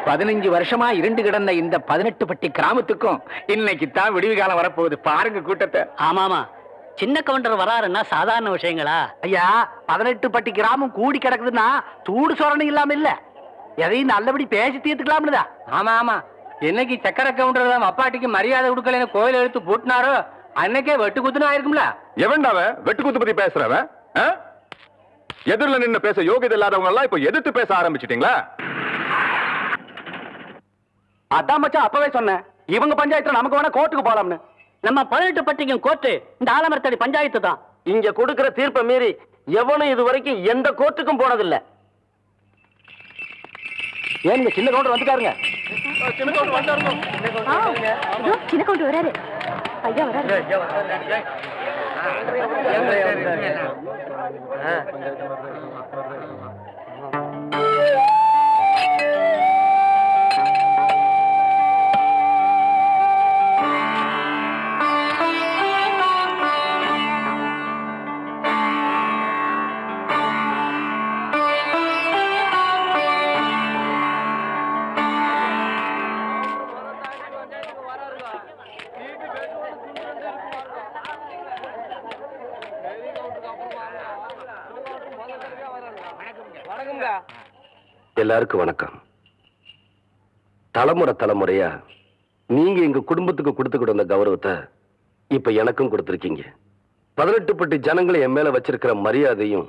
15 வருஷமா இருண்டு கிடந்த இந்த 18 பட்டி கிராமத்துக்கும் இன்னைக்கு தான் விடிவு காலம் வரப்போகுது. பாருங்க கூட்டத்தை. ஆமாமா, சின்ன கவுண்டர் வராருன்னா சாதாரண விஷயங்களா ஐயா? 18 பட்டி கிராமம் கூடி கிடக்குதுன்னா சூடு சொரணை இல்லாம இல்ல, எதையும் நல்லபடி பேசி தீர்த்துக்கலாம்னுதா. ஆமா ஆமா, என்னைக்கு சக்கர கவுண்டர் அப்பாட்டிக்கு மரியாதை கொடுக்கலன்னு கோயில் எடுத்து பூட்டினாரோ அன்னைக்கே வெட்டு குத்துனா ஆயிருக்கும்ல. எவன்டாவ வெட்டு குத்து பத்தி பேசுறவன்? எதிரில் நின்று பேச யோகியதை இல்லாதவங்க எல்லாம் இப்ப எதிர்த்து பேச ஆரம்பிச்சிட்டீங்களா? அதான் மச்சான் அப்பவே சொன்னேன், இவங்க பஞ்சாயத்துல நமக்கு வேணா கோர்ட்டுக்கு போலாம்னு. நம்ம 18 பட்டிக்கும் கோர்ட்டு இந்த ஆலமரத்தடி பஞ்சாயத்து தான். இங்க கொடுக்கிற தீர்ப்பை மீறி எவனும் இது வரைக்கும் எந்த கோர்ட்டுக்கும் போனதில்லை. ஏன் சின்ன கவுண்டர் வந்துட்டாருங்க. சின்ன கவுண்டர் வராரு. ஐயா வராரு. எல்லாருக்கும் வணக்கம். தலைமுறையா நீங்க எங்க குடும்பத்துக்கு கொடுத்துக்கிட்டு வந்த கௌரவத்தை இப்ப எனக்கும் கொடுத்திருக்கீங்க. 18 பட்டி ஜனங்களை என் மேல வச்சிருக்கிற மரியாதையும்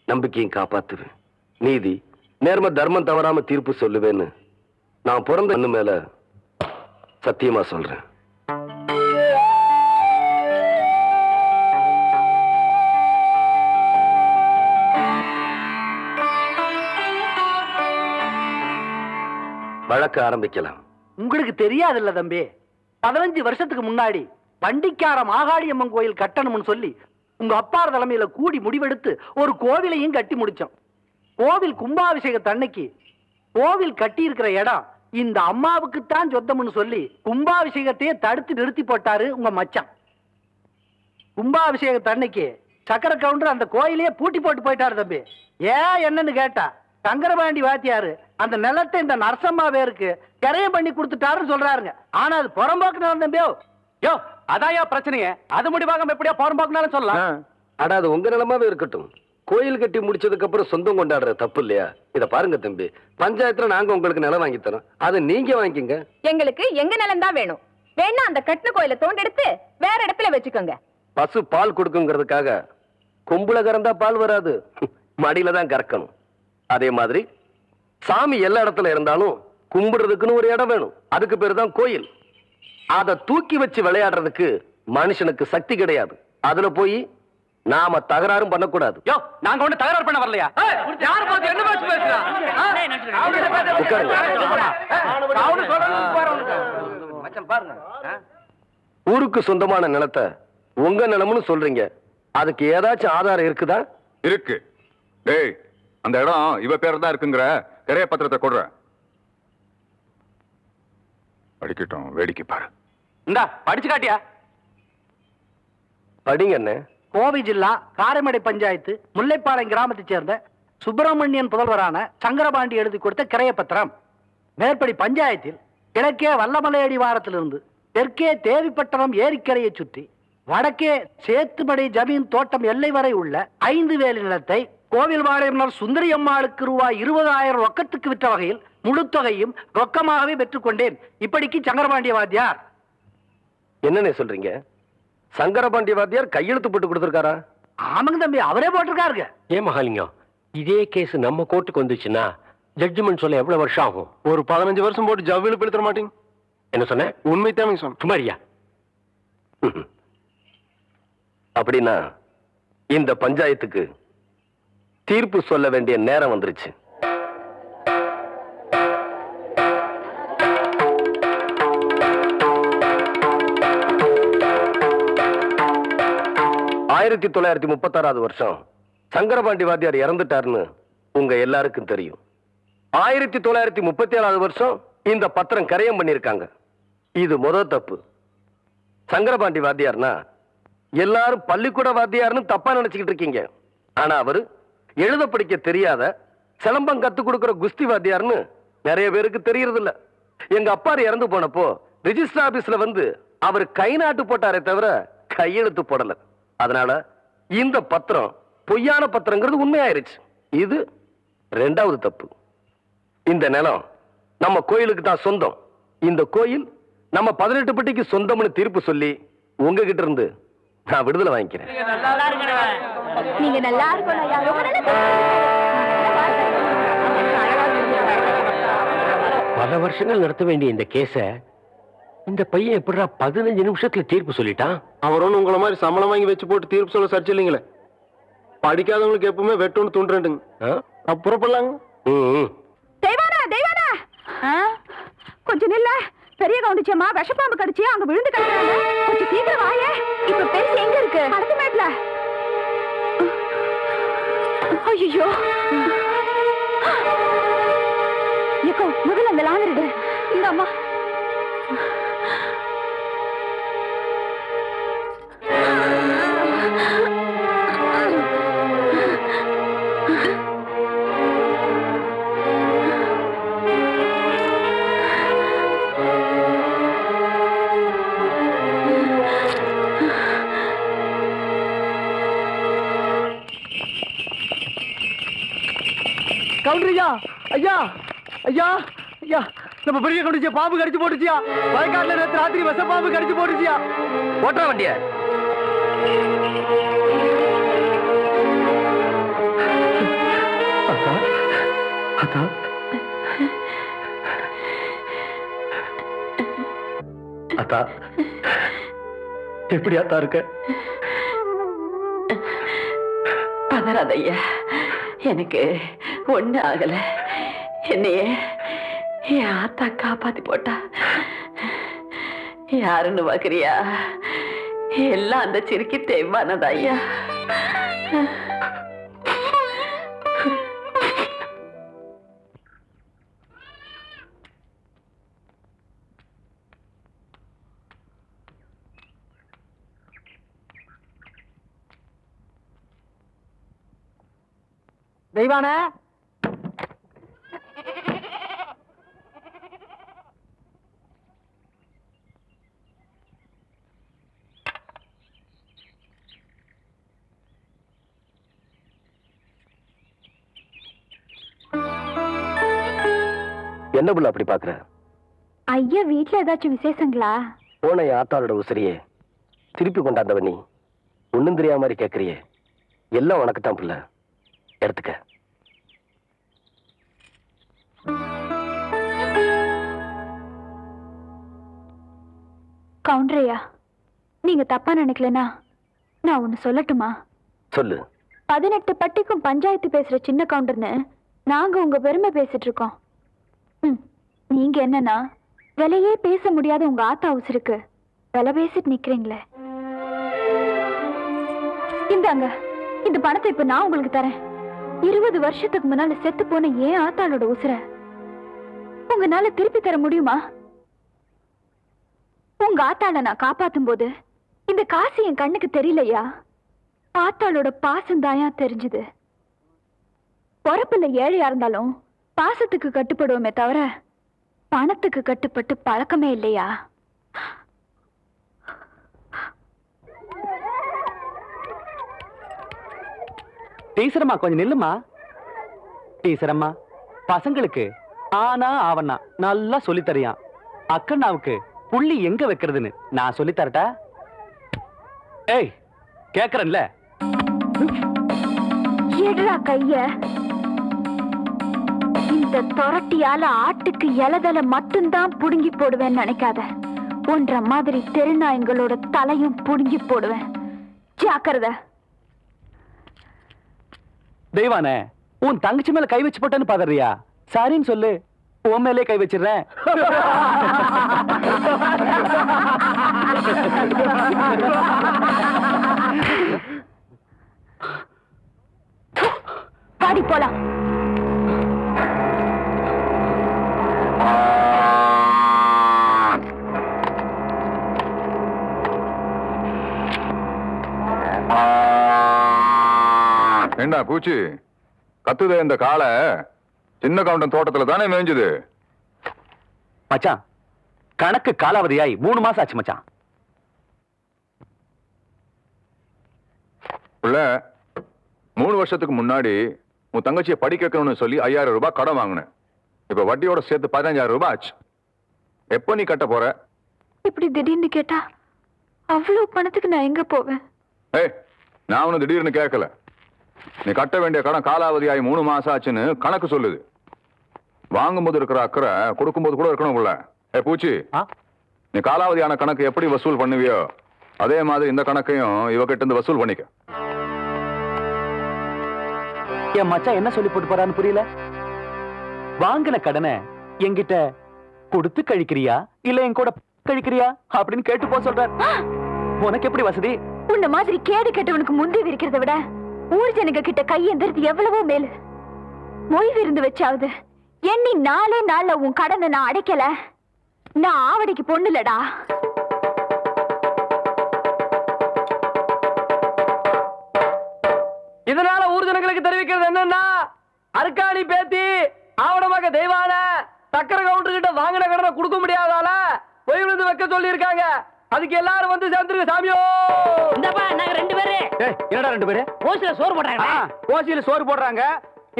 நம்பிக்கையும் காப்பாத்துவேன். நீதி நேர்ம தர்மம் தவறாம தீர்ப்பு சொல்லுவேன்னு நான் பிறந்த அண்ணு மேல சத்தியமா சொல்றேன். வழக்க ஆரம்பிக்கலாம். உங்களுக்கு தெரியாதுல்ல தம்பி, 15 வருஷத்துக்கு முன்னாடி பண்டிக்கார மாகாளியம்மன் கோயில் கட்டணும்னு சொல்லி உங்க அப்பா தலைமையில கூடி முடிவெடுத்து ஒரு கோவிலையும் கட்டி முடிச்சோம். கோவில் கும்பாபிஷேகத்தன்னைக்கு கோவில் கட்டி இருக்கிற இடம் இந்த அம்மாவுக்குத்தான் சொந்தம்னு சொல்லி கும்பாபிஷேகத்தையே தடுத்து நிறுத்தி போட்டாரு உங்க மச்சான். கும்பாபிஷேகத்தன்னைக்கு சக்கர கவுண்டர் அந்த கோயிலையே பூட்டி போட்டு போயிட்டாரு தம்பி. ஏன் என்னன்னு கேட்டா, சங்கரபாண்டி வாத்தியாரு அந்த நிலத்தை இந்த நரசம்மா பேருக்கு கரையம் பண்ணி கொடுத்துட்டாருன்னு சொல்றாருங்க. ஆனா அது புறம்போக்கு நிலம் தம்பியோ. யோ அதாயா பிரச்சனையே, அது முடிவாக எப்படியா புறம்போக்குனாலும் சொல்லலாம். அடா அது உங்க நிலமாவே இருக்கட்டும். கோயில் கட்டி முடிச்சதுக்கு அப்புறம் சொந்தம் கொண்டாடுற தப்பு இல்லையா? இத பாருங்க தம்பி, பஞ்சாயத்துல நாங்க உங்களுக்கு நிலம் வாங்கி தரோம், அதை நீங்க வாங்கிங்க. எங்களுக்கு எங்க நிலம் தான் வேணும். வேணா அந்த கட்டின கோயிலை தோண்டெடுத்து வேற இடத்துல வச்சுக்கோங்க. பசு பால் கொடுக்குங்கிறதுக்காக கொம்புல கறந்தா பால் வராது, மடியில தான் கறக்கணும். அதே மாதிரி சாமி எல்லா இடத்துல இருந்தாலும் கும்பிடுறதுக்குன்னு ஒரு இடம் வேணும். அதுக்கு பேரு தான் கோயில். அதை தூக்கி வச்சு விளையாடுறதுக்கு மனுஷனுக்கு சக்தி கிடையாது. அதுல போய் நாம தகராறும் பண்ணக்கூடாது. யோ நாங்க ஒண்ணு தகராறு பண்ண வரலையா? யார் பார்த்து என்ன பேச்சு பேசுறான்? ஊருக்கு சொந்தமான நிலத்தை உங்க நிலம்னு சொல்றீங்க, அதுக்கு ஏதாச்சும் ஆதாரம் இருக்குதா? இருக்கு. டேய், அந்த இடம் இவ பேர் தான் இருக்குங்கிற கிரைய பத்திரத்தை கொடுற. படிக்கட்டும், வேடிக்கை பாரு. இந்தா படிச்சு காட்டியா? படிங்க அண்ணே. கோவை ஜில்லா காரைமடை பஞ்சாயத்து முல்லைப்பாளையம் கிராமத்தை சேர்ந்த சுப்பிரமணியன் புதல்வரான சங்கரபாண்டி எழுதி கொடுத்த கிரைய பத்திரம். மேற்படி பஞ்சாயத்தில் கிழக்கே வல்லமலை அடிவாரத்திலிருந்து தெற்கே தேவிப்பட்டணம் ஏரிக்கரையை சுற்றி வடக்கே சேத்துமடை ஜமீன் தோட்டம் எல்லை வரை உள்ள 5 வேலி நிலத்தை கோவில் வாழையம்னர் சுந்தரி அம்மாளுக்கு ரூபாய் 20,000 ரொக்கத்துக்கு விற்ற வகையில் முழு தொகையும் ரொக்கமாகவே பெற்றுக்கொண்டேன். இப்படிக்கு சங்கரபாண்டிய வாத்தியார். என்னன்னு சொல்றீங்க? சங்கரபாண்டிய வாத்தியார் கையெழுத்து போட்டு கொடுத்திருக்காரா? ஆமாங்க தம்பி, அவரே போட்டிருக்காருங்க. ஏன் மகாலிங்கம், இதே கேஸ் நம்ம கோர்ட்டுக்கு வந்துச்சுன்னா ஜட்ஜ்மெண்ட் சொல்ல எவ்வளவு வருஷம் ஆகும்? ஒரு 15 வருஷம் போட்டு ஜவ்வில பெடுத்துற மாட்டீங்க. என்ன சொன்ன? உண்மை தான் சொன்ன. சுமாரியா? அப்படின்னா இந்த பஞ்சாயத்துக்கு தீர்ப்பு சொல்ல வேண்டிய நேரம் வந்துருச்சு. ஆயிரத்தி 1936 வருஷம் சங்கரபாண்டி வாத்தியார் இறந்துட்டாருன்னு உங்க எல்லாருக்கும் தெரியும். 1937 வருஷம் இந்த பத்திரம் கரையம் பண்ணிருக்காங்க. இது முதல் தப்பு. சங்கரபாண்டி வாத்தியார்னா எல்லாரும் பள்ளிக்கூட வாத்தியார்னு தப்பா நினைச்சுக்கிட்டு இருக்கீங்க. ஆனா அவரு எழுத படிக்க தெரியாத சிலம்பம் கத்து கொடுக்கிற குஸ்தி வாத்தியார்னு நிறைய பேருக்கு தெரியறது இல்ல. எங்க அப்பா இறந்து போனப்போ ரிஜிஸ்டர் ஆபீஸ்ல வந்து அவர் கை நாட்டு போட்டாரே தவிர கையெழுத்து போடல. அதனால இந்த பத்திரம் பொய்யான பத்திரங்கிறது உண்மையாயிருச்சு. இது ரெண்டாவது தப்பு. இந்த நிலம் நம்ம கோயிலுக்கு தான் சொந்தம். இந்த கோயில் நம்ம 18 பட்டிக்கு சொந்தம்னு தீர்ப்பு சொல்லி உங்ககிட்ட இருந்து நான் விடுதலை வாங்கிக்கிறேன். நீங்க நல்லா இருக்கணும் ஐயா. ரொம்ப நல்லா பல வருஷங்கள் நடத்த வேண்டிய இந்த கேஸ இந்த பையன் எப்படிடா 15 நிமிஷத்துல தீர்ப்பு சொல்லிட்டான்? அவரும் உங்களை மாதிரி சம்பளம் வாங்கி வச்சு போட்டு தீர்ப்பு சொல்ல சரிச்சு இல்லைங்களே. படிக்காதவங்களுக்கு எப்பவுமே வெட்டோன்னு தூண்டுறேன்டுங்க. புறப்படலாங்க. தெய்வானா தெய்வானா கொஞ்சம் நில்ல. பெரிய கவுண்டிச்சம்மா விஷப்பாம்பு கடிச்சு அங்க விழுந்து கிடக்குறாங்க. கொஞ்சம் சீக்கிரம் வாயே. இப்ப பெருசு எங்க இருக்கு? கடத்து மேட்ல. ஐயோ ஏக்கோ முதல்ல அந்த லாந்தர் இந்த அம்மா. கவுண்டரியா, ஐயா ஐயா ஐயா, நம்ம பெரிய கவுண்டிச்சியா பாம்பு கடிச்சு போட்டுச்சியா. வயக்காட்டுல நேற்று ராத்திரி விஷ பாம்பு கடிச்சு போட்டுச்சியா. ஓட்டுற வண்டிய அத்தா எப்படி அத்தா இருக்க? பதறாதையா, எனக்கு ஒண்ணு ஆகல. என்னைய என் ஆத்தா காப்பாத்தி போட்டா. யாருன்னு பாக்குறியா? எல்லாம் அந்த சிரிக்கி தேவானதா ஐயா. தெய்வான என்ன புள்ள அப்படி பாக்குற? ஐயா வீட்டுல ஏதாச்சும் விசேஷங்களா? போன என் ஆத்தாளோட உசிரியே திருப்பி கொண்டாந்தவ நீ ஒண்ணும் தெரியாம மாதிரி கேக்குறியே. எல்லாம் உனக்கு தான் புள்ள, எடுத்துக்க. கவுண்டரையா, நீங்க தப்பா நினைக்கலனா நான் ஒண்ணு சொல்லட்டுமா? சொல்லு. 18 பட்டிக்கும் பஞ்சாயத்து பேசுற சின்ன கவுண்டர்னு நாங்க உங்க பெருமை பேசிட்டு இருக்கோம். நீங்க என்னன்னா விலையே பேச முடியாத உங்க ஆத்தா உசுருக்கு விலை பேசிட்டு நிக்கிறீங்களே. இந்தாங்க, இந்த பணத்தை இப்ப நான் உங்களுக்கு தரேன். 20 வருஷத்துக்கு முன்னால செத்து போன ஏன் ஆத்தாளோட உசுர உங்களால திருப்பி தர முடியுமா? உங்க ஆத்தாள நான் காப்பாத்தும் போது இந்த காசு என் கண்ணுக்கு தெரியலையா. ஆத்தாளோட பாசம் தாயா தெரிஞ்சுது. பொறப்புல ஏழையா இருந்தாலும் பாசத்துக்கு கட்டுப்படுவோமே தவிர பணத்துக்கு கட்டுப்பட்டு பழக்கமே இல்லையா. டீச்சரம்மா கொஞ்சம் நில்லுமா. டீச்சரம்மா, பசங்களுக்கு ஆனா ஆவண்ணா நல்லா சொல்லித்தரியான். அக்கண்ணாவுக்கு புள்ளி எங்க வைக்கிறதுன்னு நான் சொல்லி தரட்டா? ஏய், கேக்குறேன்ல. எடுறா கைய. இந்த தொரட்டியால ஆட்டுக்கு இலதலை மட்டும்தான் புடுங்கி போடுவேன்னு நினைக்காத. ஒன்ற மாதிரி தெருநாயங்களோட தலையும் புடுங்கி போடுவேன். ஜாக்கிரதை. தெய்வானே, உன் தங்கச்சி மேல கை வச்சு போட்டேன்னு பாதறியா? சரின்னு சொல்லு, உன் மேலே கை வச்சிடுறேன். பாடி போலாம். என்ன பூச்சி கத்துதே இந்த காளை? சின்ன கவுண்டன் தோட்டத்துல தானே மேய்ஞ்சுது. மச்சான் கணக்கு காலாவதியாய் 3 மாசம் ஆச்சு மச்சான். புள்ள 3 வருஷத்துக்கு முன்னாடி உன் தங்கச்சியை படிக்க வைக்கணும்னு சொல்லி 5000 ரூபாய் கடன் வாங்கினேன். இப்ப வட்டியோட சேர்த்து 15000 ரூபாய் ஆச்சு. எப்போ நீ கட்ட போற? இப்படி திடீர்னு கேட்டா அவ்வளவு பணத்துக்கு நான் எங்க போவேன்? ஏய், நான் உன்னை திடீர்னு கேட்கல. நீ கட்ட வேண்டிய கடன் காலாவதியாகி 3 மாசம் ஆச்சுன்னு கணக்கு சொல்லுது. வாங்கும்போது இருக்கிற அக்கறை கொடுக்கும்போது கூட இருக்கணும் உள்ள. பூச்சி, நீ காலாவதியான கணக்கு எப்படி வசூல் பண்ணுவியோ அதே மாதிரி இந்த கணக்கையும் இவகிட்ட இருந்து வசூல் பண்ணிக்க. என் மச்சான் என்ன சொல்லி போட்டு போறான்னு புரியல. வாங்கின கடனை என்கிட்ட கொடுத்து கழிக்கிறியா இல்ல என் கூட கழிக்கிறியா அப்படின்னு கேட்டு போ சொல்ற. உனக்கு எப்படி வசதி? உன்ன மாதிரி கேடு கெட்டவனுக்கு முந்தி இருக்கிறத விட ஊர் ஜனங்க கிட்ட கையெந்திரது எவ்வளவோ மேலு. மொய் விருந்து வச்சாவது எண்ணி 4 நாள்ல உன் கடனை நான் அடைக்கல. நான் ஆவடிக்கு பொண்ணு இல்லடா. இதனால ஊர் ஜனங்களுக்கு தெரிவிக்கிறது என்னன்னா, அருக்காணி பேத்தி ஆவணமாக தெய்வான சக்கர கவுண்டர் கிட்ட வாங்கின கடனை கொடுக்க முடியாதால பொய் விழுந்து வைக்க சொல்லி இருக்காங்க. அதுக்கு எல்லாரும் வந்து சேர்ந்துருங்க சாமியோ. இந்தப்பா நாங்க 2 பேரு என்னடா 2 பேரு ஓசில சோறு போடுறாங்க. ஓசியில சோறு போடுறாங்க.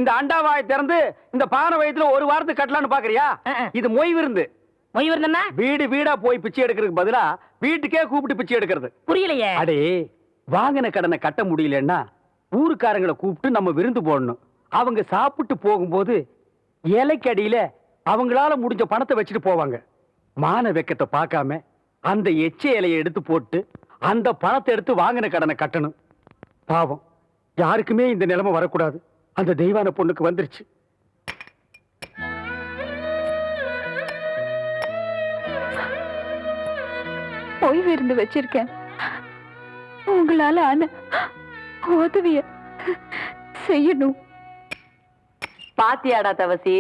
இந்த அண்டாவாயை திறந்து இந்த பானை வயத்துல 1 வாரத்துக்கு கட்டலான்னு பாக்குறியா? இது மொய் விருந்து. மொய் விருந்தா வீடு வீடா போய் பிச்சை எடுக்கிறதுக்கு பதிலா வீட்டுக்கே கூப்பிட்டு பிச்சை எடுக்கிறது. புரியலையே. அடே, வாங்கின கடனை கட்ட முடியலன்னா ஊருக்காரங்களை கூப்பிட்டு நம்ம விருந்து போடணும். அவங்க சாப்பிட்டு போகும்போது இலைக்கடியில அவங்களால முடிஞ்ச பணத்தை வச்சுட்டு போவாங்க. மான வெக்கத்தை பார்க்காம அந்த எச்ச இலையை எடுத்து போட்டு அந்த பணத்தை எடுத்து வாங்கின கடனை கட்டணும். பாவம், யாருக்குமே இந்த நிலைமை வரக்கூடாது. அந்த தெய்வான பொண்ணுக்கு வந்துருச்சு. ஓய்வு இருந்து வச்சிருக்கேன். உங்களால ஆன உதவிய செய்யணும். பாத்தியாடா தவசி,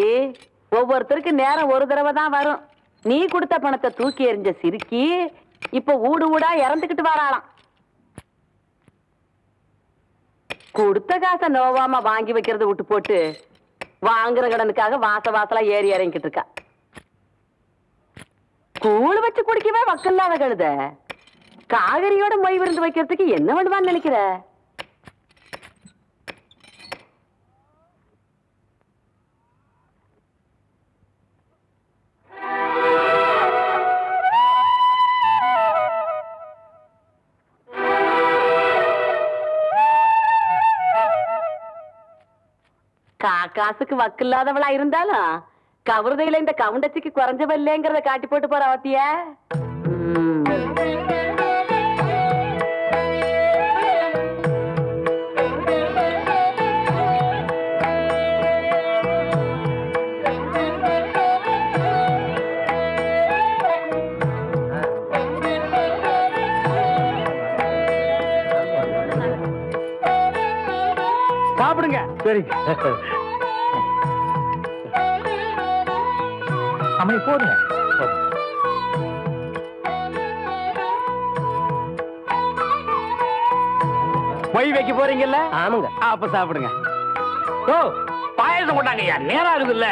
ஒவ்வொருத்தருக்கு நேரம் ஒரு தடவை தான் வரும். நீ கொடுத்த பணத்தை தூக்கி எறிஞ்ச சிரிக்கி இப்ப ஊடு ஊடா இறந்துகிட்டு வராளாம். கொடுத்த காசை நோவாம வாங்கி வைக்கிறத விட்டு போட்டு வாங்குற கடனுக்காக வாசலா ஏறி இறங்கிட்டு இருக்கா. கூழ் வச்சு குடிக்கவே வக்கல்லாத கழுத காகரியோட மொய் விருந்து வைக்கிறதுக்கு என்ன பண்ணுவான்னு நினைக்கிற? காசுக்கு வக்கில்லாதவளா இருந்தாலும் கவருதையில இந்த கவுண்டச்சிக்கு குறைஞ்சவ இல்லைங்கிறத காட்டி போட்டு போற அவத்திய. சாப்பிடுங்க. சரிங்க. அம்மா போடுங்க. மொய் வைக்க போறீங்கல்ல? ஆமாங்க. அப்ப சாப்பிடுங்க. ஓ, பாயசம் கொண்டாங்க. நேரம் இருக்குல்ல.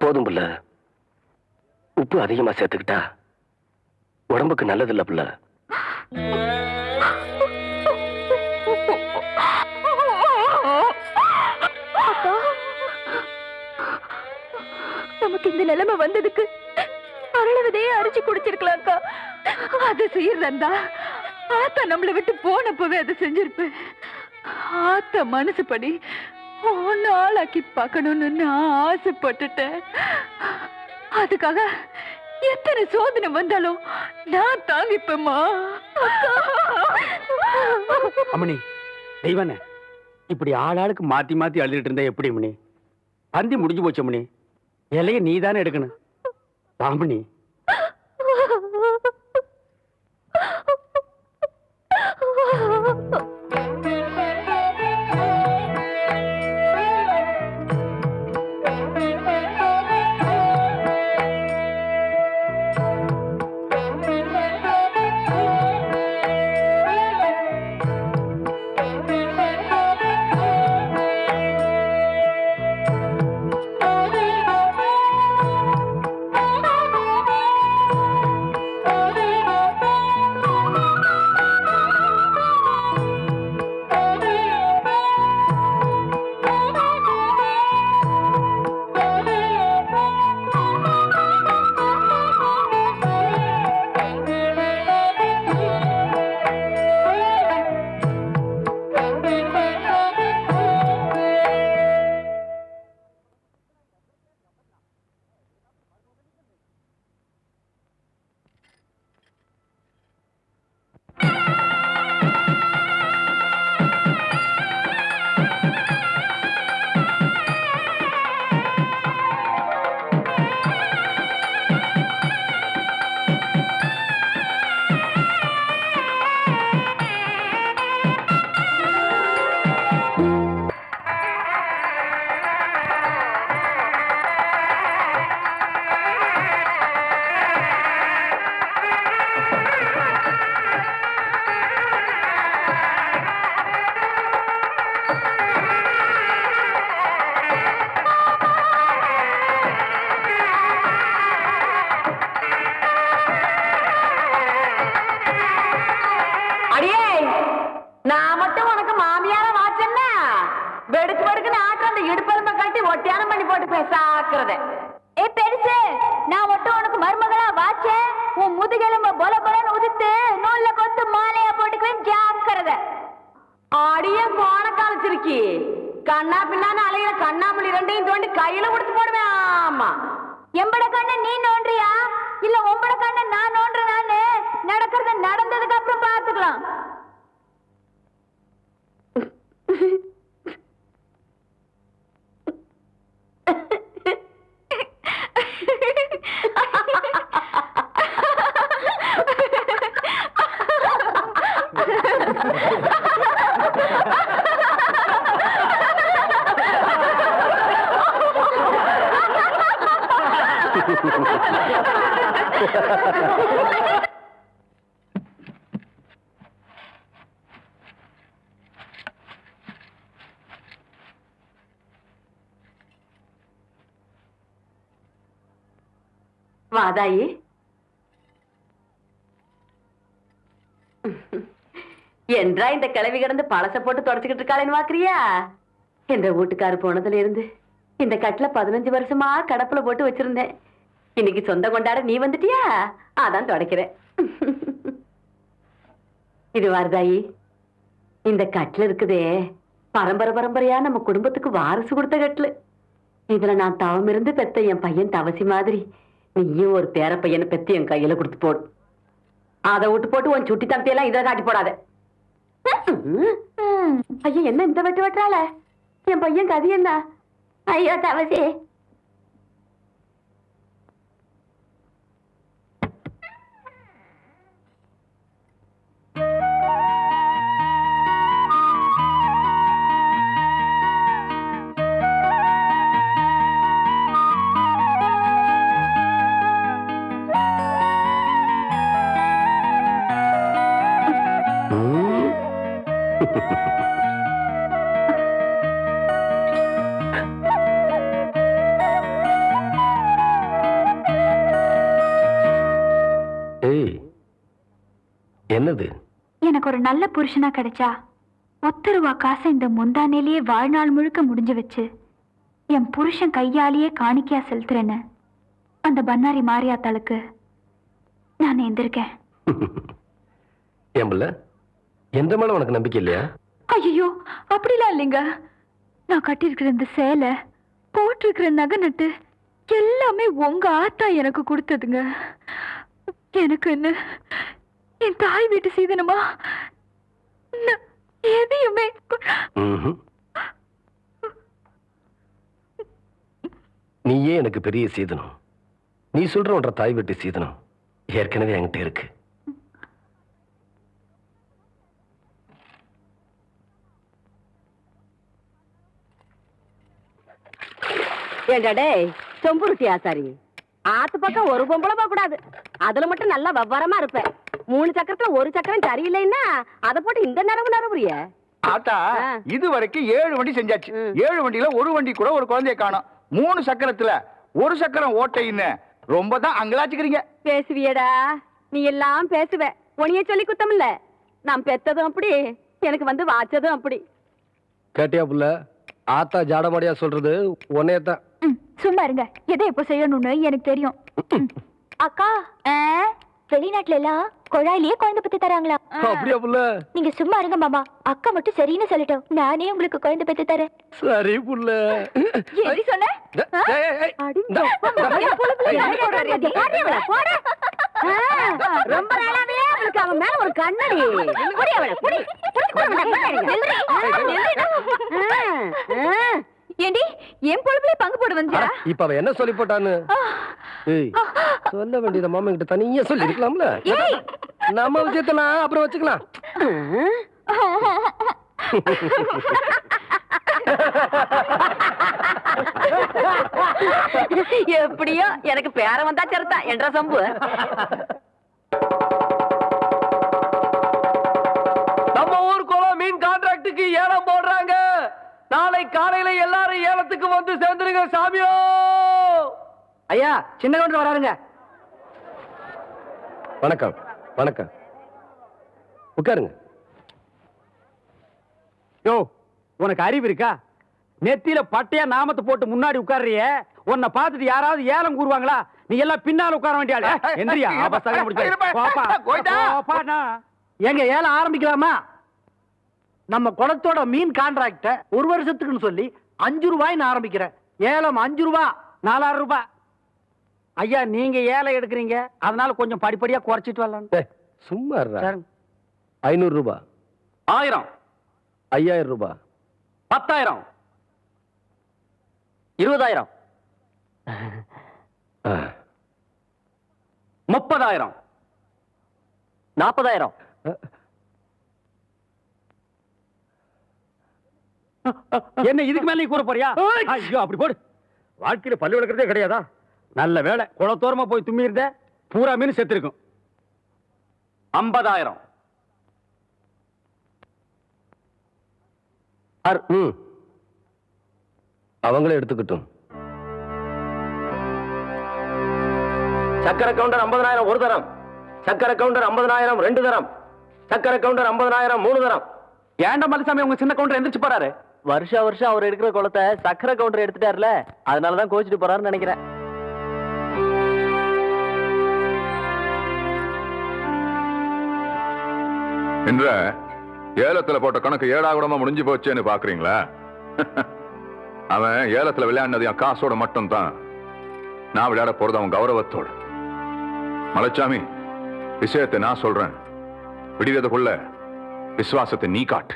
போதும் புள்ள, உப்பு அதிகமா சேர்த்துக்கிட்டா உடம்புக்கு நல்லதில்ல புள்ள. நமக்கு இந்த நிலைமை வந்ததுக்கு அருளவதையே அரிச்சு குடிச்சிருக்கலாம் அக்கா. அதை செய்யறதா ஆத்தா நம்மளை விட்டு போனப்பவே அதை செஞ்சிருப்பேன். ஆத்தா மனசுப்படி ஒன்னு ஆளாக்கி பார்க்கணும்னு நான் ஆசைப்பட்டுட்டேன். அதுக்காக எத்தனை சோதனை வந்தாலும் நான் தாங்கிப்பேம்மா. அம்மணி, தெய்வானே, இப்படி ஆளாளுக்கு மாத்தி மாத்தி அழுதுட்டு இருந்தா எப்படி மணி? பந்தி முடிஞ்சு போச்சு மணி. இலைய நீ தானே எடுக்கணும். பாம்பணி, பேசாக்குறத. ஏ பெருசு, நான் மட்டும் உனக்கு மருமகளா வாச்சேன், உன் முதுகெலும்ப பொல பொலன்னு உதித்து நூல்ல கொத்து மாலையா போட்டுக்குவேன், ஜாக்கிரதை. அடியே கோணக்கால சிரிக்கி, கண்ணா பின்னான்னு அலையில கண்ணாமூலி ரெண்டையும் தோண்டி கையில கொடுத்து போடுவேன். ஆமா, எம்பட கண்ண நீ நோன்றியா இல்ல உம்பட கண்ண நான் நோன்றேனான்னு நடக்கிறது நடந்ததுக்கு அப்புறம் பாத்துக்கலாம். வாதாயி, என்றா இந்த கிளவி கிடந்து பழச போட்டு தொடச்சுக்கிட்டு இருக்காளேன்னு பாக்குறியா? என்ற வீட்டுக்காரு போனதுல இருந்து இந்த கட்டில 15 வருஷமா கடப்புல போட்டு வச்சிருந்தேன். இன்னைக்கு சொந்த கொண்டாட நீ வந்துட்டியா, அதான் தொடக்கிறேன். இது வாரதாயி, இந்த கட்டில இருக்குதே பரம்பரை பரம்பரையா நம்ம குடும்பத்துக்கு வாரிசு கொடுத்த கட்டில். இதுல நான் தவம் இருந்து பெத்த என் பையன் தவசி மாதிரி நீயும் ஒரு பேர பையனை பெத்து என் கையில கொடுத்து போடு. அதை விட்டு போட்டு உன் சுட்டி தம்பியெல்லாம் இதை காட்டி போடாத. ஐயா, என்ன இந்த வெட்டு வெட்டுறாள? என் பையன் கதி என்ன? ஐயோ தவசி, என்னது? எனக்கு ஒரு நல்ல புருஷனா கிடைச்சா 10 ரூபா காசை இந்த முந்தானேலேயே வாழ்நாள் முழுக்க முடிஞ்சு வச்சு என் புருஷன் கையாலேயே காணிக்கையா செலுத்துறேன்னு அந்த பன்னாரி மாரியாத்தாளுக்கு நான் எந்திருக்கேன். ஏம்பல, எந்த மேல உனக்கு நம்பிக்கை இல்லையா? ஐயோ, அப்படிலாம் இல்லைங்க. நான் கட்டியிருக்கிற இந்த சேலை, போட்டிருக்கிற நகை நட்டு எல்லாமே உங்க ஆத்தா எனக்கு கொடுத்ததுங்க. எனக்கு என்ன என் தாய் வீட்டு சீதனமா எதையுமே. நீயே எனக்கு பெரிய சீதனம். நீ சொல்ற ஒன்ற தாய் வீட்டு சீதனம் ஏற்கனவே என்கிட்ட இருக்கு. ஏண்டே சொம்புருட்டி ஆசாரி, ஆத்து பக்கம் ஒரு பொம்பளை போக கூடாது. அதுல மட்டும் நல்லா விவரமா இருப்பேன். 3 சக்கரத்துல ஒரு சக்கரம் சரியில்லைன்னா அதை போட்டு இந்த நரம்புறிய. ஆத்தா, இது வரைக்கும் 7 வண்டி செஞ்சாச்சு. 7 வண்டியில ஒரு வண்டி கூட ஒரு குழந்தைய காணோம். 3 சக்கரத்துல ஒரு சக்கரம் ஓட்டைன்னு ரொம்ப தான் அங்கலாச்சுக்கிறீங்க. பேசுவியடா, நீ எல்லாம் பேசுவ. உனிய சொல்லி குத்தம் இல்ல. நான் பெத்ததும் அப்படி, எனக்கு வந்து வாச்சதும் அப்படி. கேட்டியா புள்ள? ஆத்தா ஜாடமாடியா சொல்றது உன்னையத்தான். சும்மா இருங்க. எதை எப்போ செய்யணும்னு எனக்கு தெரியும். அக்கா, வெளிநாட்டுல எல்லாம் குழாயிலேயே குழந்தை பத்தி தராங்களா? அப்படியா புள்ள? நீங்க சும்மா இருங்க மாமா. அக்கா மட்டும் சரின்னு சொல்லிட்டோம். நானே உங்களுக்கு குழந்தை பத்தி தரேன். சரி புள்ள. எப்படி சொன்ன? ரொம்ப நாளாவே அவளுக்கு அவன் மேல ஒரு கண்ணடி. ஏண்டி, என் பொழுப்புல பங்கு போட வந்தியா? இப்ப அவ என்ன சொல்லி போட்டான்னு சொல்ல வேண்டியத மாமா கிட்ட தனியா சொல்லி இருக்கலாம்ல. நம்ம விஷயத்தெல்லாம் அப்புறம் வச்சுக்கலாம். எப்படியோ எனக்கு பேர வந்தா சரிதான் என்ற சம்பு. நம்ம ஊர் குளம் மீன் கான்ட்ராக்டுக்கு ஏலம் போடுறாங்க. நாளை காலையில எல்லாரும் ஏலத்துக்கு வந்து சேர்ந்துருங்க சாமியோ. ஐயா, சின்ன கவுண்டர் வராருங்க. வணக்கம். வணக்கம். உட்காருங்க. யோ, உனக்கு அறிவு இருக்கா? நெத்தியில பட்டையா நாமத்தை போட்டு முன்னாடி உட்கார்றிய உன்னை பார்த்துட்டு யாராவது ஏலம் கூறுவாங்களா? நீ எல்லாம் பின்னால உட்கார வேண்டிய ஆளு. எந்திரியா அபசகரம் முடிச்சு போப்பா. எங்க ஏலம் ஆரம்பிக்கலாமா? நம்ம குளத்தோட மீன் கான்ட்ராக்ட ஒரு வருஷத்துக்குன்னு சொல்லி 5 ரூபாய்னு ஆரம்பிக்கிறேன். ஏலம் 5 ரூபா, 4000 ரூபாய். ஐயா நீங்க ஏலம் எடுக்கிறீங்க, அதனால கொஞ்சம் படிப்படியா குறைச்சிட்டு வரலாம். சும்மா 500 ரூபாய், 1000, 5000 ரூபாய், 10,000, 20,000, 30,000, 40,000. என்ன இதுக்கு மேல நீ கூற போறியா? ஐயோ அப்படி போடு. வாழ்க்கையில பல்லு விளக்குறதே கிடையாதா? நல்ல வேலை குளத்தோரமா போய் தும்மி இருந்த, பூரா மீன் செத்து இருக்கும். 50,000. அவங்களே எடுத்துக்கிட்டும். சக்கரை கவுண்டர் 50,000 ஒரு தரம், சக்கரை கவுண்டர் 50,000 2 தரம், சக்கரை கவுண்டர் 50,000 3 தரம். ஏன்டா மலிசாமி உங்க சின்ன கவுண்டர் எந்திரிச்சு போறாரு? வருஷம் அவர் எடுக்கிற குளத்தை சக்கரை கவுண்டர் எடுத்துட்டாருல, அதனாலதான் கோச்சிட்டு போறாருன்னு நினைக்கிறேன். என்ற ஏலத்துல போட்ட கணக்கு ஏடாகுடமா முடிஞ்சு போச்சேன்னு பாக்குறீங்களா? அவன் ஏலத்துல விளையாடினது என் காசோட மட்டும் தான். நான் விளையாட போறது அவன் கௌரவத்தோட. மலைச்சாமி, விஷயத்தை நான் சொல்றேன். விடியதுக்குள்ள விசுவாசத்தை நீ காட்டு.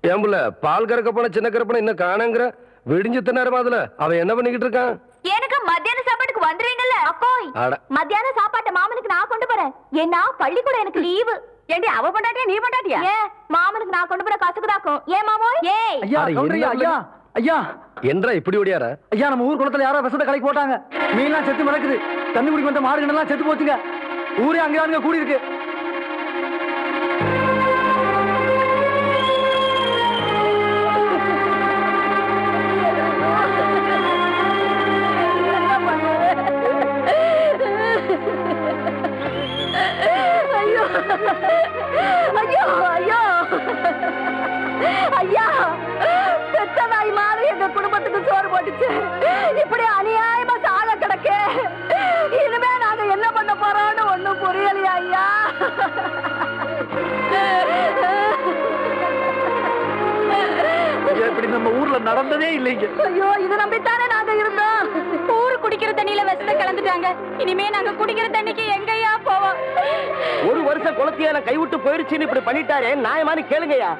ஏம்புல பால் கறக்க போன சின்ன கறப்பன இன்னும் காணங்கிற விடிஞ்சு தின்னாரு அதுல அவன் என்ன பண்ணிக்கிட்டு இருக்கான்? எனக்கு மத்தியான சாப்பாட்டுக்கு வந்துருவீங்கல்ல அக்கோய்? அட. மத்தியான சாப்பாட்டை மாமனுக்கு நான் கொண்டு போறேன். ஏன்னா பள்ளிக்கூடம் எனக்கு லீவு. ஏண்டி அவ பண்ணாட்டியா நீ பண்ணாட்டியா? ஏ மாமனுக்கு நான் கொண்டு போற கசக்குதாக்கும். ஏ மாமோய் ஏய் ஐயா அட, கவுண்டர் ஐயா, என்ன ஐயா ஐயா என்றா இப்படி ஓடியார? ஐயா நம்ம ஊர் குளத்துல யாரோ விஷத்தை கலக்கி போட்டாங்க. மீன்லாம் செத்து மிதக்குது. தண்ணி குடிக்க வந்த மாடு எல்லாம் செத்து போச்சுங்க. ஊரே அங்க கூடி இருக்கு. ஐயோ ஐயோ ஐயோ ஐயா, பெத்த நாய் மாதிரி எங்க குடும்பத்துக்கு சோறு போட்டுச்சு. இப்படி அநியாயமா சாக கிடக்கு. இனிமே நாங்க என்ன பண்ண போறோம்னு ஒண்ணும் புரியலையா ஐயா? இப்படி நம்ம ஊர்ல நடந்ததே இல்லைங்க. ஐயோ இதை நம்பித்தானே நாங்க இருந்தோம். ஊரு குடிக்கிற தண்ணியில விஷத்தை கலந்துட்டாங்க. இனிமே நாங்க குடிக்கிற தண்ணிக்கு எங்கயா போவோம்? ஒரு வருஷம் குளத்தியால கைவிட்டு போயிருச்சுன்னு இப்படி பண்ணிட்டாரே, நியாயமானு கேளுங்கய்யா.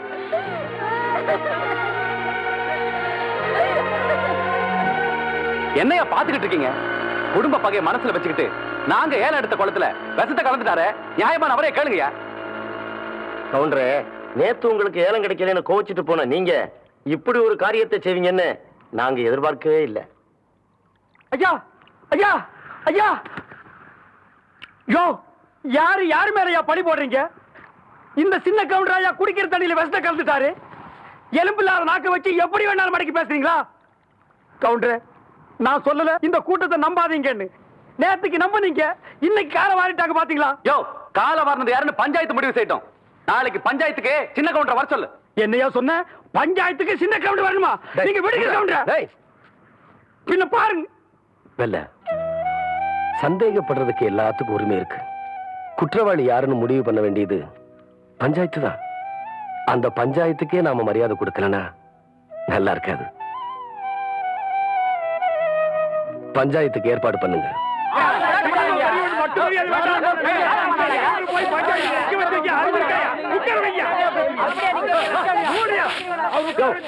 என்னையா பாத்துக்கிட்டு இருக்கீங்க? குடும்ப பகையை மனசுல வச்சுக்கிட்டு நாங்க ஏலம் எடுத்த குளத்துல விஷத்தை கலந்துட்டாரு, நியாயமான அவரே கேளுங்கயா. கவுண்டரே, நேத்து உங்களுக்கு ஏலம் கிடைக்கலன்னு கோச்சிட்டு போன நீங்க இப்படி ஒரு காரியத்தை செய்வீங்கன்னு நாங்க எதிர்பார்க்கவே இல்லை. ஐயா ஐயா ஐயா யோ, யாரு மேலயா பழி போடுறீங்க? இந்த சின்ன கவுண்டர் ஐயா குடிக்கிற தண்ணியில விஷத்தை கலந்துட்டாரு. எலும்பில்லாத நாக்க வச்சு எப்படி வேணாலும் மடக்கி பேசுறீங்களா? கவுண்டர், நான் சொல்லல இந்த கூட்டத்தை நம்பாதீங்கன்னு. நேத்துக்கு நம்புனீங்க, இன்னைக்கு கால வாரிட்டாங்க பாத்தீங்களா? யோ, கால வாரினது யாருன்னு பஞ்சாயத்து முடிவு செய்யட்டும். நாளைக்கு பஞ்சாயத்துக்கு சின்ன கவுண்டர் வர சொல்லு. என்னையா சொன்ன? பஞ்சாயத்துக்கு சின்ன கவுண்டர் வரணுமா? நீங்க விடுங்க கவுண்டர். பின்ன பாருங்க. வெல்ல, சந்தேகப்படுறதுக்கு எல்லாத்துக்கும் உரிமை இருக்கு. குற்றவாளி யாருன்னு முடிவு பண்ண வேண்டியது பஞ்சாயத்து தான். அந்த பஞ்சாயத்துக்கே நாம மரியாதை கொடுக்கலனா நல்லா இருக்காது. பஞ்சாயத்துக்கு ஏற்பாடு பண்ணுங்க.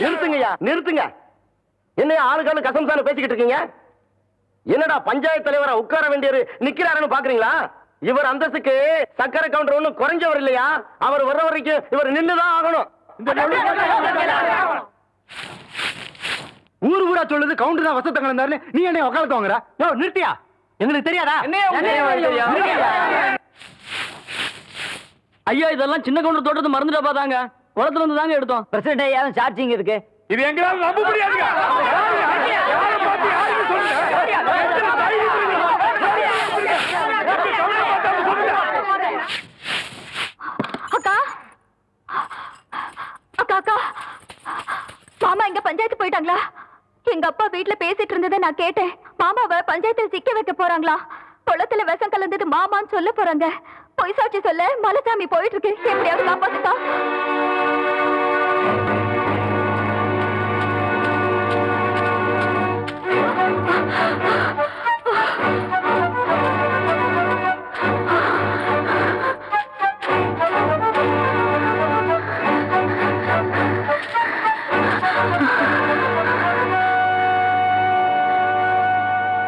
நிறுத்துங்கய்யா, நிறுத்துங்க. என்ன ஆளுக்கான கசம்சான பேசிக்கிட்டு இருக்கீங்க? என்னடா பஞ்சாயத்து தலைவரா உட்கார வேண்டியவர் நிக்கிறாருன்னு பாக்குறீங்களா? இவர் அந்தஸ்துக்கு சக்கரை கவுண்டர் ஒண்ணும் குறைஞ்சவர் இல்லையா? அவர் வர்ற வரைக்கும் இவர் நின்னுதான் ஆகணும். ஊர் ஊரா சொல்லுது கவுண்டர் தான் வசத்த கலந்தாரு. நீ என்ன உட்காந்து வாங்குற? யோ நிறுத்தியா? எங்களுக்கு தெரியாதா? ஐயா, இதெல்லாம் சின்ன கவுண்டர் தோட்டத்தை மறந்துட்டா பாத்தாங்க. குளத்துல இருந்து தாங்க எடுத்தோம். பிரசிடண்ட் ஐயா சார்ஜிங் இருக்கு. இது எங்களால நம்ப முடியாதுங்க. அக்கா அக்கா அக்கா மாமா மாமா இங்க பஞ்சாயத்து போயிட்டாங்களா? எங்க அப்பா வீட்டுல பேசிட்டு இருந்ததை நான் கேட்டேன். மாமாவை பஞ்சாயத்துல சிக்க வைக்க போறாங்களா? குளத்துல விஷம் கலந்தது மாமான்னு சொல்ல போறாங்க. பொய் சாட்சி சொல்ல மலைசாமி போயிட்டு இருக்கு. எப்படியாவது காப்பாத்துக்கா.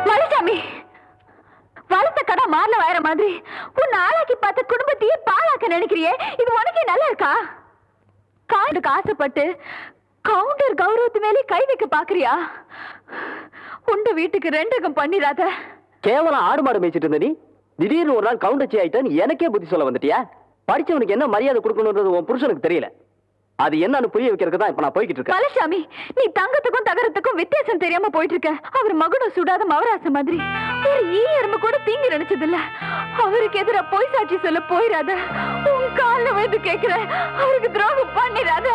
மலைசாமி, வளர்த்த கடை மாறல வயற மாதிரி உன் ஆளாக்கி பார்த்த குடும்பத்தையே பாழாக்க நினைக்கிறியே, இது உனக்கே நல்லா இருக்கா? காண்டுக்கு ஆசைப்பட்டு கவுண்டர் கௌரவத்து மேலே கை வைக்க பாக்குறியா? உண்ட வீட்டுக்கு ரெண்டகம் பண்ணிராத. கேவலம் ஆடு மாடு மேய்ச்சிட்டு இருந்த நீ திடீர்னு ஒரு நாள் கவுண்டச்சி ஆயிட்டான்னு எனக்கே புத்தி சொல்ல வந்துட்டியா? படிச்சவனுக்கு என்ன மரியாதை கொடுக்கணும்ன்றது உன் புருஷனுக்கு தெரியல. அது என்னன்னு புரிய வைக்கிறதுக்கு தான் இப்ப நான் போய்கிட்டு இருக்கேன். மலைசாமி, நீ தங்கத்துக்கும் தகரத்துக்கும் வித்தியாசம் தெரியாம போயிட்டு இருக்க. அவர் மகுடம் சுடாத மவராச மாதிரி ஒரு ஈ எறும்பு கூட தீங்கி நினைச்சது இல்ல. அவருக்கு எதிரா பொய் சாட்சி சொல்ல போயிடாத. உன் கால்ல வந்து கேக்குறேன், அவருக்கு துரோகம் பண்ணிடாத.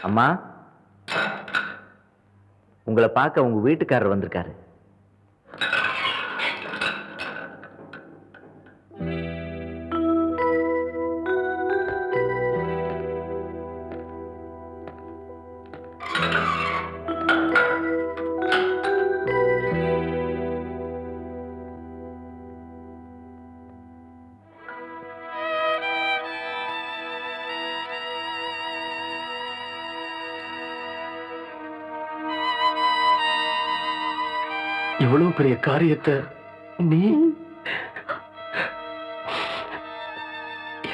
அம்மா, உங்களை பார்க்க உங்க வீட்டுக்காரர் வந்திருக்காரு. இவ்வளவு பெரிய காரியத்தை நீ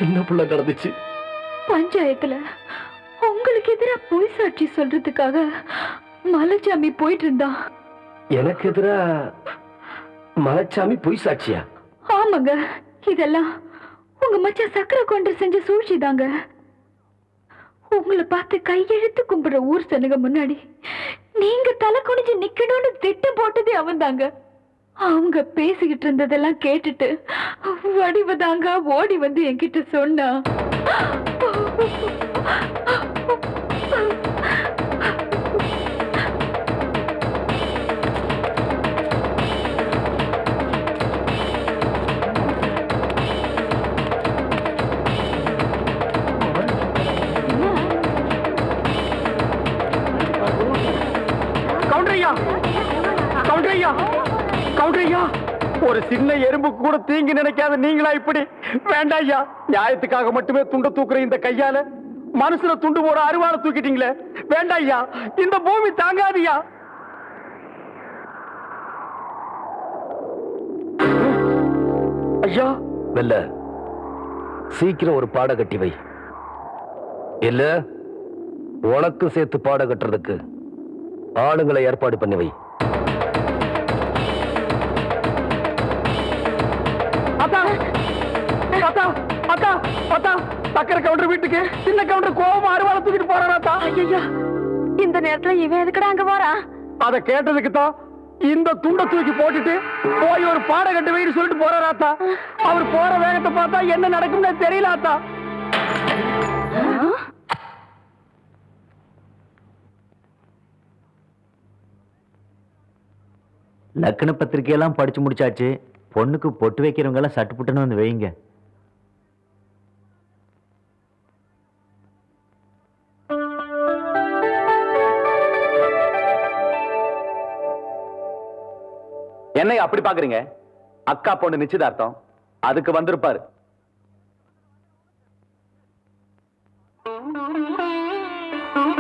என்ன புள்ள நடந்துச்சு? பஞ்சாயத்துல உங்களுக்கு எதிரா பொய் சாட்சி சொல்றதுக்காக மலைச்சாமி போயிட்டு இருந்தா. எனக்கு எதிரா மலைச்சாமி பொய் சாட்சியா? ஆமாங்க, இதெல்லாம் உங்க மச்சான் சக்கரை கொண்டு செஞ்ச சூழ்ச்சிதாங்க. உங்களை பார்த்து கையெழுத்து கும்பிடுற ஊர் சனுங்க முன்னாடி நீங்க தலை குனிஞ்சு நிக்கணும்னு திட்டம் போட்டதே அவன் தாங்க. அவங்க பேசிக்கிட்டு இருந்ததெல்லாம் கேட்டுட்டு வடிவதாங்க ஓடி வந்து என்கிட்ட சொன்னா. ஒரு சின்ன எறும்புக்கு கூட தீங்கி நினைக்காத நீங்களா இப்படி? வேண்டாம் ஐயா, நியாயத்துக்காக மட்டுமே துண்ட தூக்குற இந்த கையால மனசுல துண்டு போட அருவாளை தூக்கிட்டீங்களே. வேண்டாம் ஐயா, இந்த பூமி தாங்காதியா. ஐயா வெல்ல, சீக்கிரம் ஒரு பாட கட்டி வை. இல்ல உனக்கு சேர்த்து பாட கட்டுறதுக்கு ஆளுங்களை ஏற்பாடு பண்ணி வை. சக்கரை கவுண்டர் வீட்டுக்கு சின்ன கவுண்டர் கோபமா அருவாளை தூக்கிட்டு போறானா? ஐயா, இந்த நேரத்துல இவன் எதுக்கடா அங்க போறான்? அதை கேட்டதுக்கு தான் இந்த துண்டை தூக்கி போட்டுட்டு போய் ஒரு பாடம் கட்டு வைன்னு சொல்லிட்டு போறாரு ஆத்தா. அவர் போற வேகத்தை பார்த்தா என்ன நடக்கும்னு தெரியல ஆத்தா. லக்ன பத்திரிகையெல்லாம் படிச்சு முடிச்சாச்சு. பொண்ணுக்கு பொட்டு வைக்கிறவங்க எல்லாம் சட்டு புட்டுன்னு வந்து வைங்க. என்னை அப்படி பாக்குறீங்க? அக்கா பொண்ணு நிச்சயதார்த்தம், அதுக்கு வந்திருப்பாரு.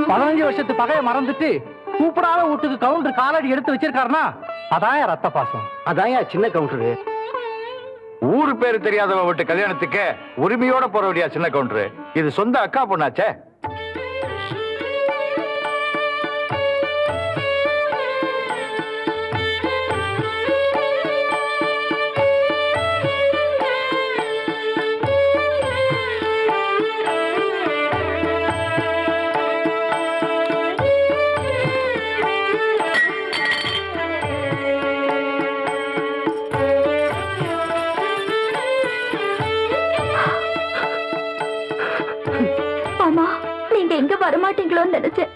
பதினஞ்சு வருஷத்து பகைய மறந்துட்டு கூப்பிடாத வீட்டுக்கு கவுண்டர் காலடி எடுத்து வச்சிருக்காருன்னா அதான் ரத்த பாசம். அதான் சின்ன கவுண்டரு. ஊரு பேரு தெரியாதவ விட்டு கல்யாணத்துக்கு உரிமையோட போற வழியா சின்ன கவுண்டரு. இது சொந்த அக்கா பொண்ணாச்சே. மாமா, நீங்க எங்க வரமாட்டீங்களோன்னு நினைச்சேன்.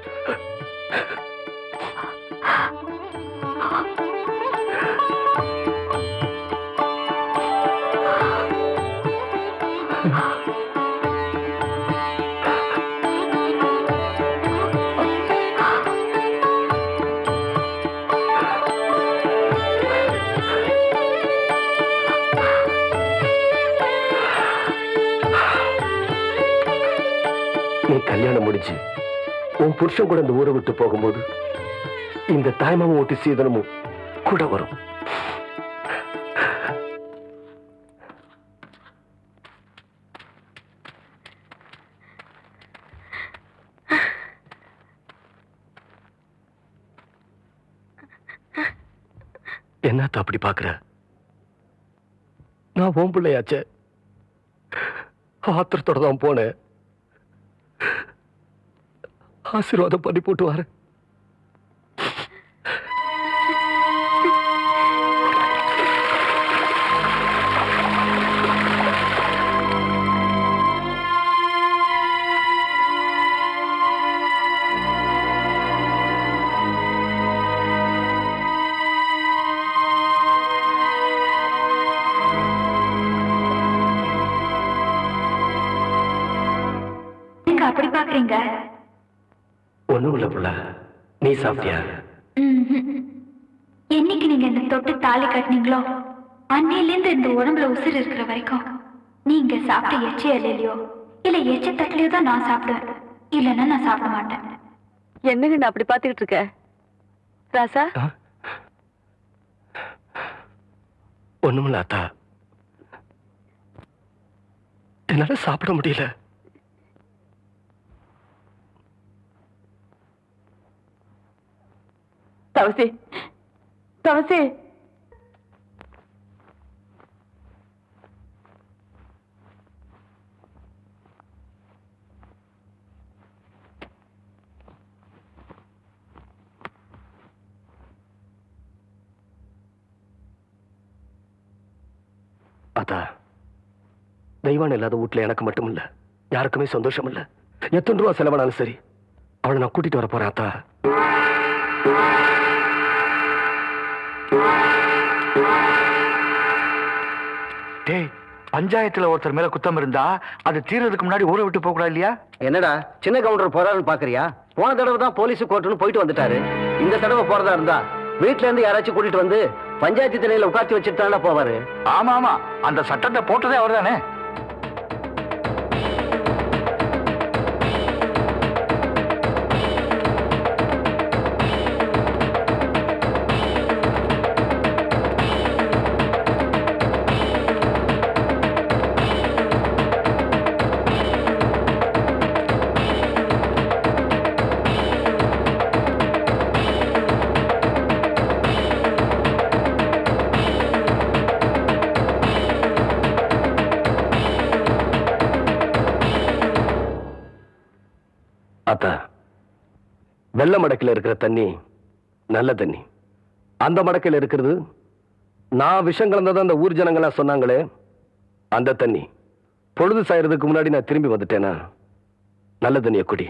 நீ கல்யாணம் முடிச்சு உன் புருஷன் கூட இந்த ஊரை விட்டு போகும்போது இந்த தாய்மாமன் ஓட்டு சீதனமும் கூட வரும். என்னத்த அப்படி பாக்குற? நான் உன் பிள்ளையாச்சே, ஆத்திரத்தோட தான் போனேன். ஆசீர்வாதம் பண்ணி போட்டு வாரு. நீங்க அப்படி பாக்குறீங்க? ஒண்ணும் இல்ல புள்ள, நீ சாப்பிட்டியா? என்னைக்கு நீங்க இந்த தொட்டு தாலி கட்டினீங்களோ அன்னையிலேருந்து இந்த உடம்புல உசுறு இருக்கிற வரைக்கும் நீங்க சாப்பிட்ட எச்ச இலையிலையோ இல்ல எச்ச தட்டிலையோ தான் நான் சாப்பிடுவேன். இல்லைன்னா நான் சாப்பிட மாட்டேன். என்னங்க நான் அப்படி பாத்துக்கிட்டு இருக்க ராசா? ஒண்ணுமில்ல அத்தா, என்னால சாப்பிட முடியல. தவசி, தவசி, அத்தா, தெய்வான் இல்லாத வீட்டுல எனக்கு மட்டும் இல்ல, யாருக்குமே சந்தோஷம் இல்ல. எத்தனை ரூபா செலவானாலும் சரி, அவளை நான் கூட்டிட்டு வர போறேன் அத்தா. டேய், பஞ்சாயத்துல ஒருத்தர் மேல குத்தம் இருந்தா அது தீர்றதுக்கு முன்னாடி ஊரை விட்டு போக கூடாது இல்லையா? என்னடா சின்ன கவுண்டர் போறாருன்னு பாக்குறியா? போன தடவை தான் போலீஸ் கோர்ட்டுன்னு போயிட்டு வந்துட்டாரு. இந்த தடவை போறதா இருந்தா வீட்டுல இருந்து யாராச்சும் கூட்டிட்டு வந்து பஞ்சாயத்து திணையில உட்காத்தி வச்சுட்டு தானே போவாரு. ஆமா ஆமா, அந்த சட்டத்தை போட்டதே அவர் தானே. அத்தா, வெள்ள மடக்கில் இருக்கிற தண்ணி நல்ல தண்ணி. அந்த மடக்கையில் இருக்கிறது நான் விஷம் கலந்தது அந்த ஊர் ஜனங்களா சொன்னாங்களே அந்த தண்ணி. பொழுது சாயறதுக்கு முன்னாடி நான் திரும்பி வந்துட்டேனா நல்ல தண்ணிய குடி.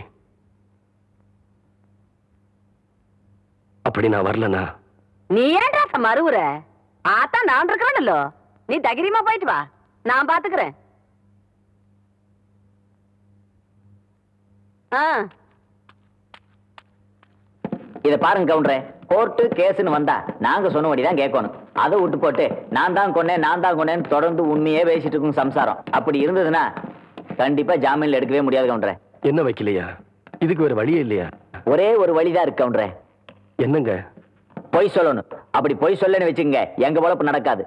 அப்படி நான் வரலனா நீ ஏன்டா மறுவுற? ஆத்தா நான் இருக்கிறேன்ல, நீ தைரியமா போயிட்டு வா, நான் பாத்துக்கிறேன். இத பாருங்க கவுண்டரே, கோர்ட்டு கேஸ்னு வந்தா நாங்க சொன்னபடிதான் கேட்கணும். அதை விட்டு போட்டு நான் தான் கொன்னேன்னு தொடர்ந்து உண்மையே பேசிட்டு இருக்கும் சம்சாரம். அப்படி இருந்ததுன்னா கண்டிப்பா ஜாமீன்ல எடுக்கவே முடியாது கவுண்டரே. என்ன வைக்கலையா? இதுக்கு வேற வழியே இல்லையா? ஒரே ஒரு வழிதான் இருக்கு கவுண்டரே. என்னங்க? பொய் சொல்லணும். அப்படி பொய் சொல்லன்னு வச்சுங்க எங்க பொழப்பு நடக்காது.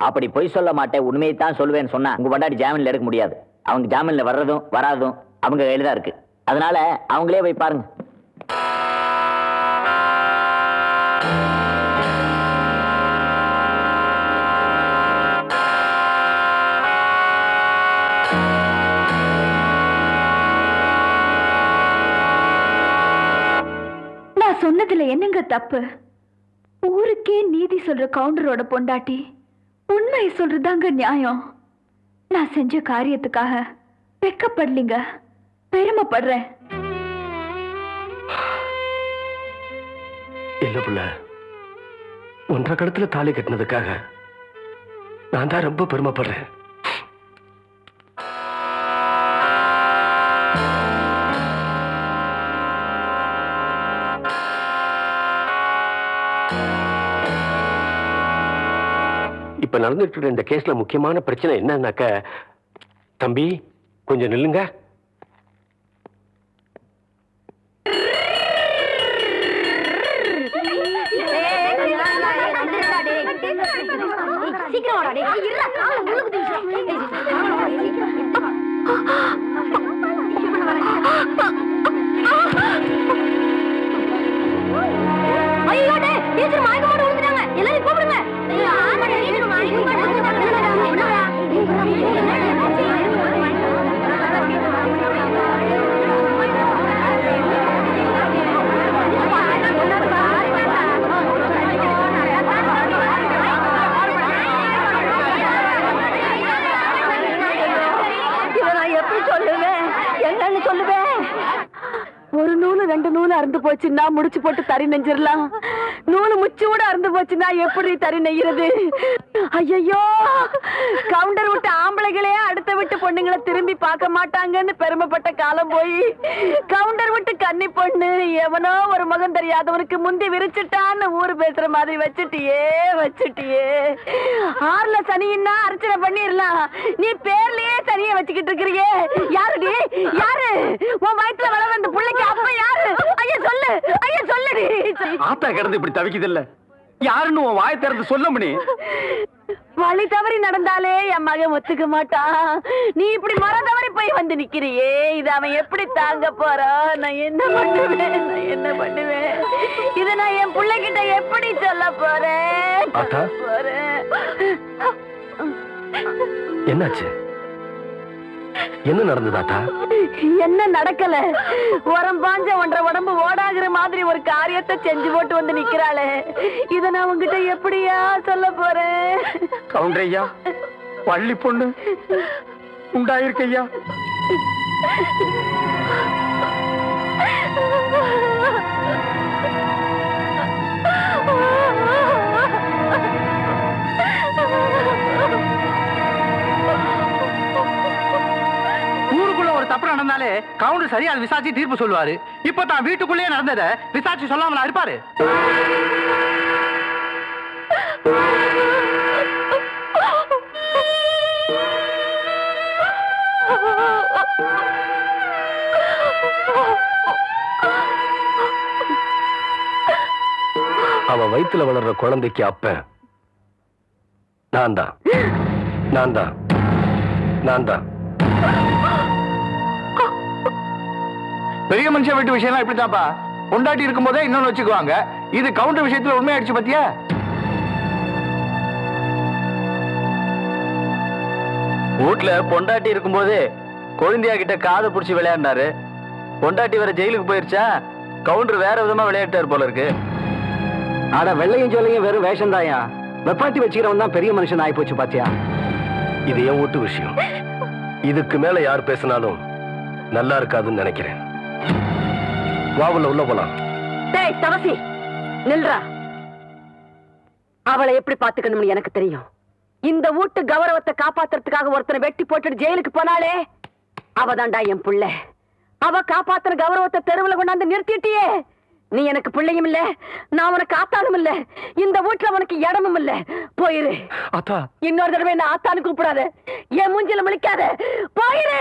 அப்படி பொய் சொல்ல மாட்டேன், உண்மையை தான் சொல்லுவேன்னு சொன்னா உங்க பொண்டாட்டி ஜாமீன்ல எடுக்க முடியாது. அவங்க ஜாமீன்ல வர்றதும் வராதும் அவங்க கையில தான் இருக்கு. அதனால அவங்களே போய் பாருங்க. நான் சொன்னதுல என்னங்க தப்பு? ஊருக்கே நீதி சொல்ற கவுண்டரோட பொண்டாட்டி உண்மையை சொல்றதாங்க நியாயம். நான் செஞ்ச காரியத்துக்காக வெக்கப்படலீங்க, பெருமைப்படுறேன். இல்ல புள்ள, 1.5 கடத்துல தாலி கட்டினதுக்காக நான் தான் ரொம்ப பெருமைப்படுறேன். இப்ப நடந்துட்டு இருக்க இந்த கேஸ்ல முக்கியமான பிரச்சனை என்னன்னாக்க, தம்பி கொஞ்சம் நில்லுங்க. ஒரு நூலு 2 நூலு அறுந்து போச்சுன்னா முடிச்சு போட்டு தறி நெஞ்சிடலாம். நூலு முச்சூட அறுந்து போச்சுன்னா எப்படி தறி நெய்கிறது? ஐயோ, கவுண்டர் விட்டு ஆம்பளைகளே அடுத்த விட்டு பொண்ணுங்களை திரும்பி பார்க்க மாட்டாங்கன்னு பெருமைப்பட்ட காலம் போய் கவுண்டர் விட்டு கன்னி பொண்ணு எவனோ ஒரு முகம் தெரியாதவனுக்கு முந்தி விரிச்சுட்டான்னு ஊரு பேசுற மாதிரி வச்சுட்டியே. ஆறுல சனின்னா அர்ச்சனை பண்ணிடலாம், நீ பேர்லயே சனியை வச்சுக்கிட்டு இருக்கிறியே. யாருடி? யாரு உன் வயிற்றுல வள வந்த பிள்ளைக்கு அப்ப யாரு? ஐயா சொல்லு, ஐயா சொல்லுடி. ஆத்தா கிடந்து இப்படி தவிக்குது இல்ல, யாருன்னு உன் வாயை திறந்து சொல்ல முடி. வழி தவறி நடந்தாலே என் மகன் ஒத்துக்க மாட்டான். நீ இப்படி மர தவறி போய் வந்து நிக்கிறியே, இது அவன் எப்படி தாங்க போறான்? நான் என்ன பண்ணுவேன்? இத நான் என் பிள்ளைகிட்ட எப்படி சொல்ல போறேன்? என்னாச்சு? என்ன நடந்தது ஆத்தா? என்ன நடக்கல? உரம் பாஞ்ச 1.5 உடம்பு ஓடாகிற மாதிரி ஒரு காரியத்தை செஞ்சு போட்டு வந்து நிக்கிறாளே, இத நான் உங்ககிட்ட எப்படியா சொல்ல போறேன்? கவுண்டரையா, பள்ளி பொண்ணு உண்டாயிருக்கையா. ஊருக்குள்ள ஒரு தப்பு நடந்தாலே கவுண்டர் சரியா விசாரிச்சு தீர்ப்பு சொல்லுவாரு. இப்ப தான் வீட்டுக்குள்ளே நடந்தத விசாரிச்சு சொல்லாமலா இருப்பாரு? அவ வயித்துல வளர்ற குழந்தைக்கு அப்ப நான் தான். பெரிய மனுஷன் வீட்டு விஷயம் இப்படித்தாப்பா. பொண்டாட்டி இருக்கும் போதே இன்னொன்னு வச்சுக்குவாங்க. இது கவுண்டர் விஷயத்துல உண்மையாயிடுச்சு பாத்தியா? வீட்டுல பொண்டாட்டி இருக்கும்போது கொழுந்தியா கிட்ட காதை புடிச்சு விளையாடினாரு. பொண்டாட்டி வேற ஜெயிலுக்கு போயிருச்சா, கவுண்டர் வேற விதமா விளையாட்டாரு போல இருக்கு. ஆட வெள்ளையும் சொல்லையும் வெறும் வேஷம் தாயா. வெப்பாட்டி வச்சுக்கிறவன் தான் பெரிய மனுஷன் ஆகி போச்சு பாத்தியா. இது என் வீட்டு விஷயம். இதுக்கு மேல யார் பேசினாலும் நல்லா இருக்காதுன்னு நினைக்கிறேன். வாவுல உள்ள போலாம். டேய் தவசி நில்றா. அவளை எப்படி பாத்துக்கணும்னு எனக்கு தெரியும். இந்த வீட்டு கௌரவத்தை காப்பாத்துறதுக்காக ஒருத்தனை வெட்டி போட்டுட்டு ஜெயிலுக்கு போனாலே அவதான்டா என் புள்ள. அவ காப்பாத்துற கௌரவத்தை தெருவுல கொண்டாந்து நிறுத்திட்டியே. நீ எனக்கு பிள்ளையும் இல்ல, நான் உனக்கு ஆத்தானும் இல்ல, இந்த வீட்டுல உனக்கு இடமும் இல்ல. போயிரு. அத்தா இன்னொரு தடவை என்ன ஆத்தானு கூப்பிடாத, என் மூஞ்சில முழிக்காத. போயிரு.